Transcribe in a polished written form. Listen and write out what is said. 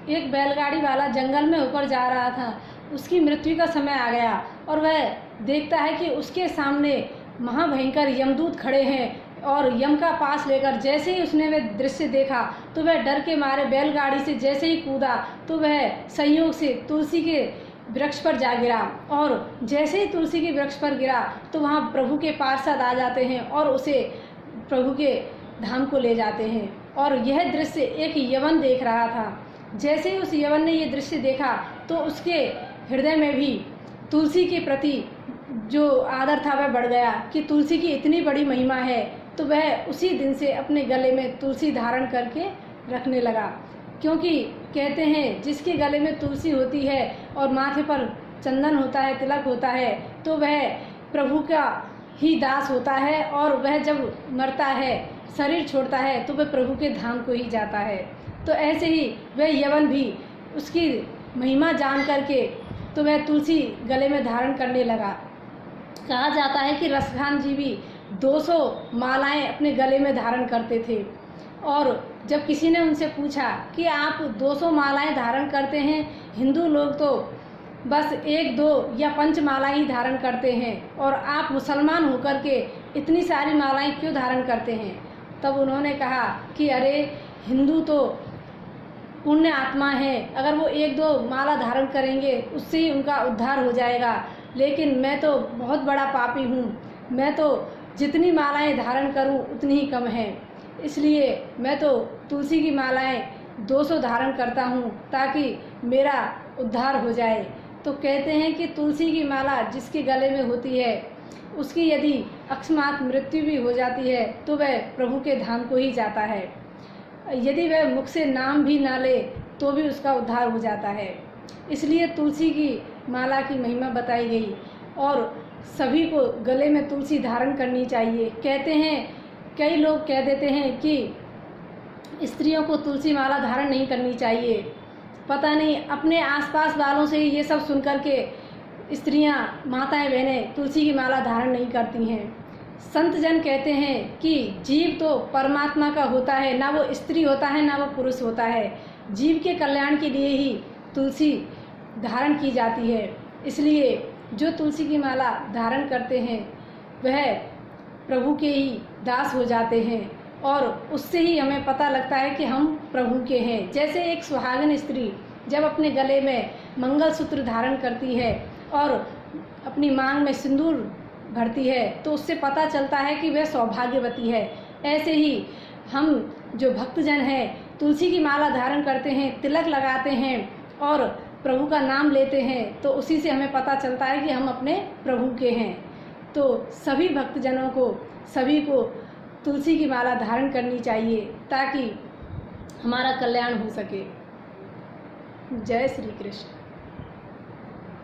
एक बैलगाड़ी वाला जंगल में होकर जा रहा था। उसकी मृत्यु का समय आ गया और वह देखता है कि उसके सामने महाभयंकर यमदूत खड़े हैं और यम का पास लेकर जैसे ही उसने वह दृश्य देखा तो वह डर के मारे बैलगाड़ी से जैसे ही कूदा तो वह संयोग से तुलसी के वृक्ष पर जा गिरा। और जैसे ही तुलसी के वृक्ष पर गिरा तो वहाँ प्रभु के पार्षद आ जाते हैं और उसे प्रभु के धाम को ले जाते हैं। और यह दृश्य एक यवन देख रहा था। जैसे ही उस यवन ने ये दृश्य देखा तो उसके हृदय में भी तुलसी के प्रति जो आदर था वह बढ़ गया कि तुलसी की इतनी बड़ी महिमा है। तो वह उसी दिन से अपने गले में तुलसी धारण करके रखने लगा, क्योंकि कहते हैं जिसके गले में तुलसी होती है और माथे पर चंदन होता है, तिलक होता है, तो वह प्रभु का ही दास होता है और वह जब मरता है, शरीर छोड़ता है, तो वह प्रभु के धाम को ही जाता है। तो ऐसे ही वह यवन भी उसकी महिमा जान करके तो वह तुलसी गले में धारण करने लगा। कहा जाता है कि रसखान जी भी 200 मालाएं अपने गले में धारण करते थे। और जब किसी ने उनसे पूछा कि आप 200 मालाएं धारण करते हैं, हिंदू लोग तो बस 1-2 या 5 मालाएं ही धारण करते हैं और आप मुसलमान होकर के इतनी सारी मालाएं क्यों धारण करते हैं? तब उन्होंने कहा कि अरे हिंदू तो पुण्य आत्मा है, अगर वो 1-2 माला धारण करेंगे उससे ही उनका उद्धार हो जाएगा, लेकिन मैं तो बहुत बड़ा पापी हूँ, मैं तो जितनी मालाएं धारण करूँ उतनी ही कम है, इसलिए मैं तो तुलसी की मालाएं 200 धारण करता हूँ ताकि मेरा उद्धार हो जाए। तो कहते हैं कि तुलसी की माला जिसके गले में होती है उसकी यदि अकस्मात मृत्यु भी हो जाती है तो वह प्रभु के धाम को ही जाता है। यदि वह मुख से नाम भी ना ले तो भी उसका उद्धार हो जाता है। इसलिए तुलसी की माला की महिमा बताई गई और सभी को गले में तुलसी धारण करनी चाहिए। कहते हैं, कई लोग कह देते हैं कि स्त्रियों को तुलसी माला धारण नहीं करनी चाहिए। पता नहीं अपने आसपास वालों से ये सब सुन कर के स्त्रियां, माताएं, बहनें तुलसी की माला धारण नहीं करती हैं। संत जन कहते हैं कि जीव तो परमात्मा का होता है, ना वो स्त्री होता है ना वो पुरुष होता है। जीव के कल्याण के लिए ही तुलसी धारण की जाती है। इसलिए जो तुलसी की माला धारण करते हैं वह प्रभु के ही दास हो जाते हैं और उससे ही हमें पता लगता है कि हम प्रभु के हैं। जैसे एक सुहागन स्त्री जब अपने गले में मंगलसूत्र धारण करती है और अपनी मांग में सिंदूर भरती है तो उससे पता चलता है कि वह सौभाग्यवती है। ऐसे ही हम जो भक्तजन हैं तुलसी की माला धारण करते हैं, तिलक लगाते हैं और प्रभु का नाम लेते हैं, तो उसी से हमें पता चलता है कि हम अपने प्रभु के हैं। तो सभी भक्तजनों को, सभी को तुलसी की माला धारण करनी चाहिए ताकि हमारा कल्याण हो सके। जय श्री कृष्ण।